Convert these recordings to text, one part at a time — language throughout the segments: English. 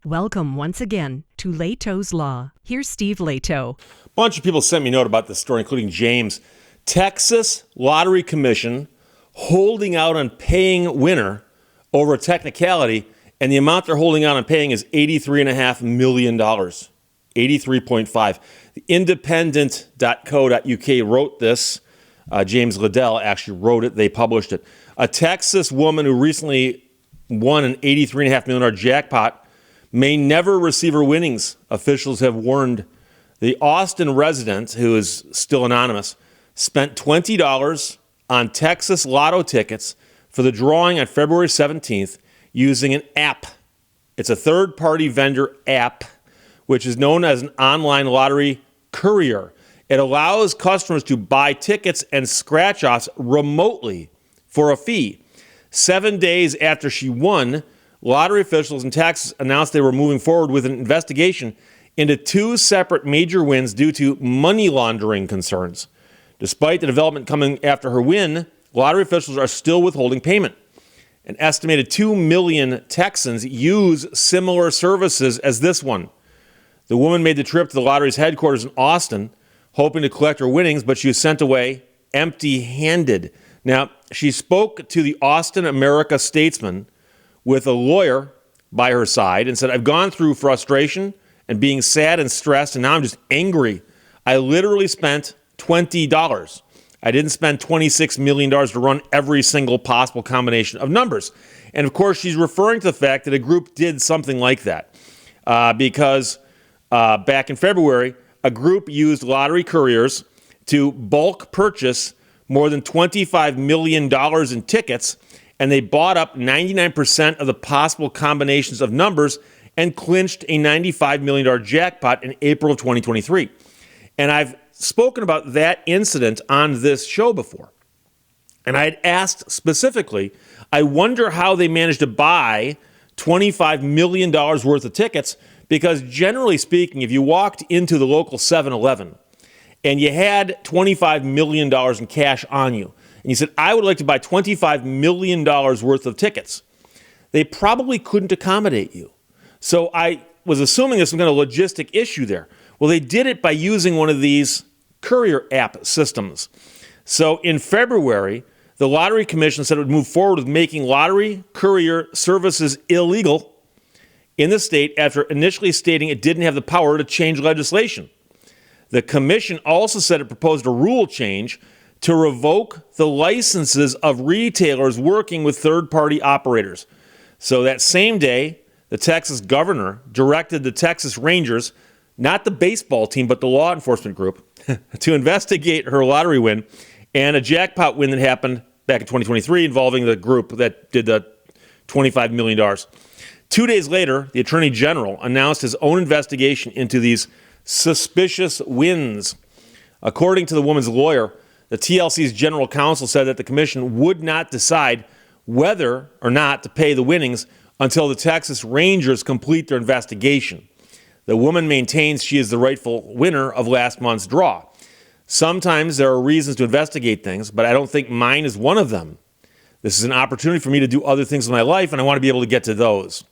Welcome once again to Lehto's Law. Here's Steve Lehto. A bunch of people sent me a note about this story, including James. Texas Lottery Commission holding out on paying winner over a technicality, and the amount they're holding out on paying is $83.5 million. 83.5. The independent.co.uk wrote this. James Liddell actually wrote it. They published it. A Texas woman who recently won an $83.5 million jackpot may never receive her winnings, officials have warned. The Austin resident, who is still anonymous, spent $20 on Texas lotto tickets for the drawing on February 17th using an app. It's a third-party vendor app, which is known as an online lottery courier. It allows customers to buy tickets and scratch-offs remotely for a fee. 7 days after she won, lottery officials in Texas announced they were moving forward with an investigation into two separate major wins due to money laundering concerns. Despite the development coming after her win, lottery officials are still withholding payment. An estimated 2 million Texans use similar services as this one. The woman made the trip to the lottery's headquarters in Austin, hoping to collect her winnings, but she was sent away empty-handed. Now, she spoke to the Austin America-Statesman with a lawyer by her side and said, "I've gone through frustration and being sad and stressed, and now I'm just angry. I literally spent $20. I didn't spend $26 million to run every single possible combination of numbers." And of course, she's referring to the fact that a group did something like that because back in February, a group used lottery couriers to bulk purchase more than $25 million in tickets, and they bought up 99% of the possible combinations of numbers and clinched a $95 million jackpot in April of 2023. And I've spoken about that incident on this show before. And I had asked specifically, I wonder how they managed to buy $25 million worth of tickets, because generally speaking, if you walked into the local 7-Eleven and you had $25 million in cash on you, and you said, "I would like to buy $25 million worth of tickets," they probably couldn't accommodate you. So I was assuming there's some kind of logistic issue there. Well, they did it by using one of these courier app systems. So in February, the Lottery Commission said it would move forward with making lottery courier services illegal in the state after initially stating it didn't have the power to change legislation. The commission also said it proposed a rule change to revoke the licenses of retailers working with third-party operators. So that same day, the Texas governor directed the Texas Rangers, not the baseball team, but the law enforcement group, to investigate her lottery win and a jackpot win that happened back in 2023 involving the group that did the $25 million. 2 days later, the Attorney General announced his own investigation into these suspicious wins. According to the woman's lawyer, the TLC's general counsel said that the commission would not decide whether or not to pay the winnings until the Texas Rangers complete their investigation. The woman maintains she is the rightful winner of last month's draw. Sometimes there are reasons to investigate things, but I don't think mine is one of them. This is an opportunity for me to do other things in my life, and I want to be able to get to those.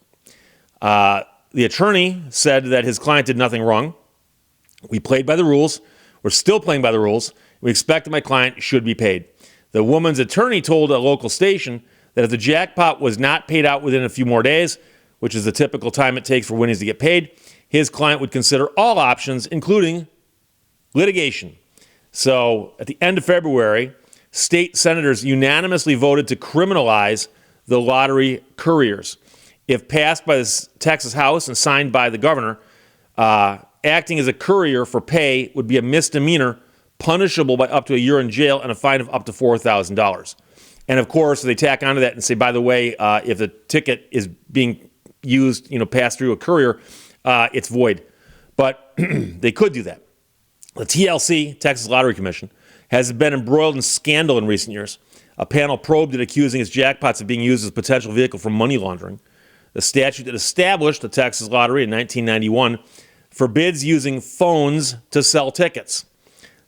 The attorney said that his client did nothing wrong. We played by the rules. We're still playing by the rules. We expect that my client should be paid. The woman's attorney told a local station that if the jackpot was not paid out within a few more days, which is the typical time it takes for winnings to get paid, his client would consider all options, including litigation. So at the end of February, state senators unanimously voted to criminalize the lottery couriers. If passed by the Texas House and signed by the governor, acting as a courier for pay would be a misdemeanor, punishable by up to a year in jail and a fine of up to $4,000. And of course, they tack onto that and say, by the way, if the ticket is being used, passed through a courier, it's void. But they could do that. The TLC, Texas Lottery Commission, has been embroiled in scandal in recent years. A panel probed it, accusing its jackpots of being used as a potential vehicle for money laundering. The statute that established the Texas Lottery in 1991 forbids using phones to sell tickets.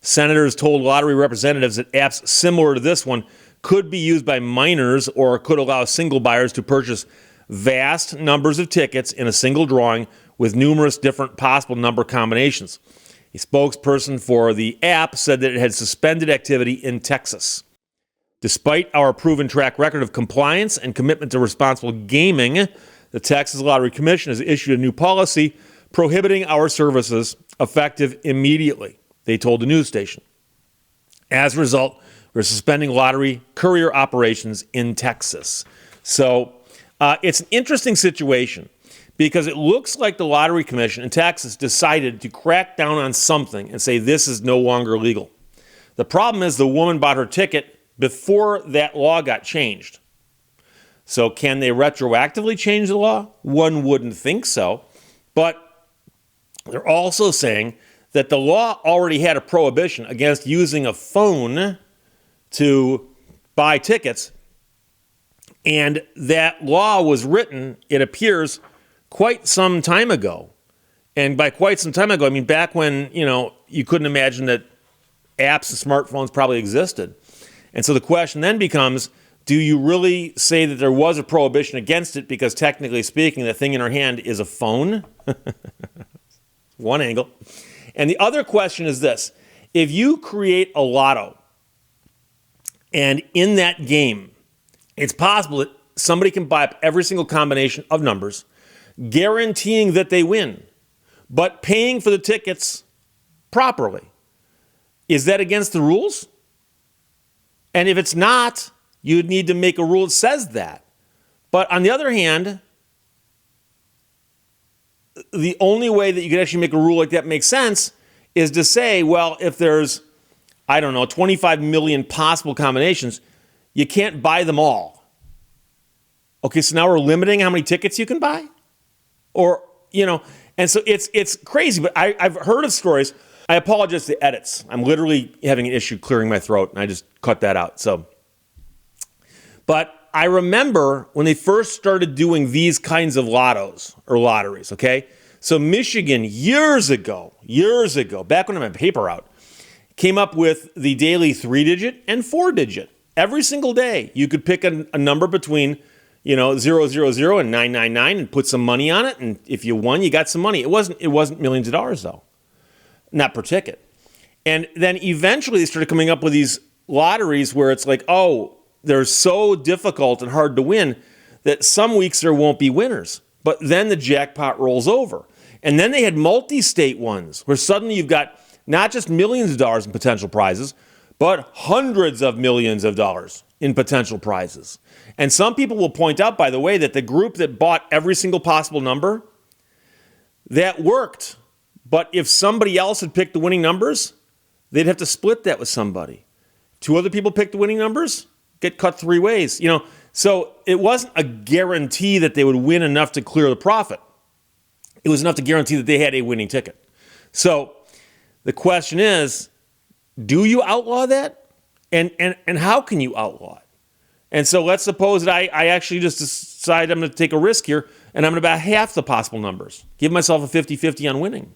Senators told lottery representatives that apps similar to this one could be used by minors or could allow single buyers to purchase vast numbers of tickets in a single drawing with numerous different possible number combinations. A spokesperson for the app said that it had suspended activity in Texas. Despite our proven track record of compliance and commitment to responsible gaming, the Texas Lottery Commission has issued a new policy prohibiting our services effective immediately, they told the news station. As a result, we're suspending lottery courier operations in Texas. So it's an interesting situation because it looks like the Lottery Commission in Texas decided to crack down on something and say this is no longer legal. The problem is the woman bought her ticket before that law got changed. So can they retroactively change the law? One wouldn't think so. But they're also saying that the law already had a prohibition against using a phone to buy tickets. And that law was written, it appears, quite some time ago. And by quite some time ago, I mean back when, you couldn't imagine that apps and smartphones probably existed. And so the question then becomes, do you really say that there was a prohibition against it because technically speaking, the thing in her hand is a phone? One angle. And the other question is this. If you create a lotto and in that game, it's possible that somebody can buy up every single combination of numbers, guaranteeing that they win, but paying for the tickets properly. Is that against the rules? And if it's not, you'd need to make a rule that says that. But on the other hand, the only way that you could actually make a rule like that make sense is to say, well, if there's, 25 million possible combinations, you can't buy them all. Okay, so now we're limiting how many tickets you can buy? Or, and so it's crazy, but I've heard of stories. I apologize for the edits. I'm literally having an issue clearing my throat, and I just cut that out. But I remember when they first started doing these kinds of lottos or lotteries, okay? So Michigan, years ago, back when I had my paper out, came up with the daily 3-digit and 4-digit. Every single day, you could pick a number between 000 and 999 and put some money on it, and if you won, you got some money. It wasn't millions of dollars, though. Not per ticket. And then eventually they started coming up with these lotteries where it's like, they're so difficult and hard to win that some weeks there won't be winners. But then the jackpot rolls over. And then they had multi-state ones where suddenly you've got not just millions of dollars in potential prizes, but hundreds of millions of dollars in potential prizes. And some people will point out, by the way, that the group that bought every single possible number, that worked. But if somebody else had picked the winning numbers, they'd have to split that with somebody. 2 other people picked the winning numbers, get cut 3 ways. So it wasn't a guarantee that they would win enough to clear the profit. It was enough to guarantee that they had a winning ticket. So the question is, do you outlaw that? And how can you outlaw it? And so let's suppose that I actually just decide I'm going to take a risk here, and I'm going to buy half the possible numbers. Give myself a 50-50 on winning.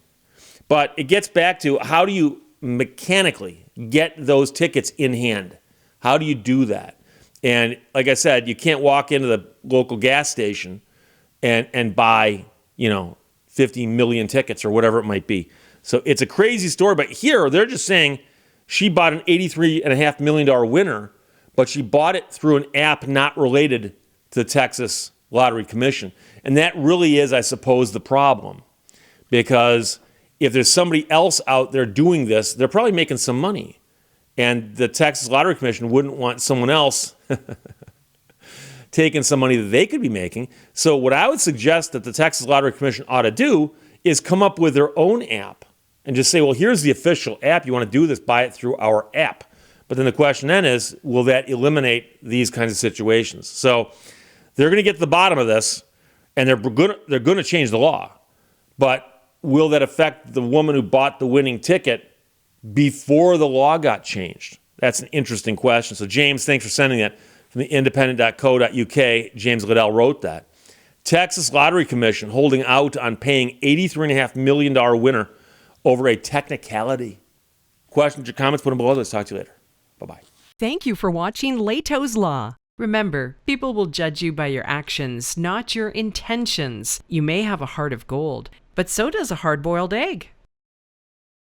But it gets back to, how do you mechanically get those tickets in hand? How do you do that? And like I said, you can't walk into the local gas station and buy, 50 million tickets or whatever it might be. So it's a crazy story. But here, they're just saying she bought an $83.5 million winner, but she bought it through an app not related to the Texas Lottery Commission. And that really is, I suppose, the problem. Because if there's somebody else out there doing this, they're probably making some money. And the Texas Lottery Commission wouldn't want someone else taking some money that they could be making. So what I would suggest that the Texas Lottery Commission ought to do is come up with their own app and just say, well, here's the official app. You want to do this, buy it through our app. But then the question then is, will that eliminate these kinds of situations? So they're going to get to the bottom of this, and they're going to change the law. But will that affect the woman who bought the winning ticket before the law got changed? That's an interesting question. So James, thanks for sending that from the independent.co.uk. James Liddell wrote that. Texas Lottery Commission holding out on paying $83.5 million winner over a technicality. Questions or comments, put them below. Let's talk to you later. Bye-bye. Thank you for watching Lehto's Law. Remember, people will judge you by your actions, not your intentions. You may have a heart of gold, but so does a hard-boiled egg.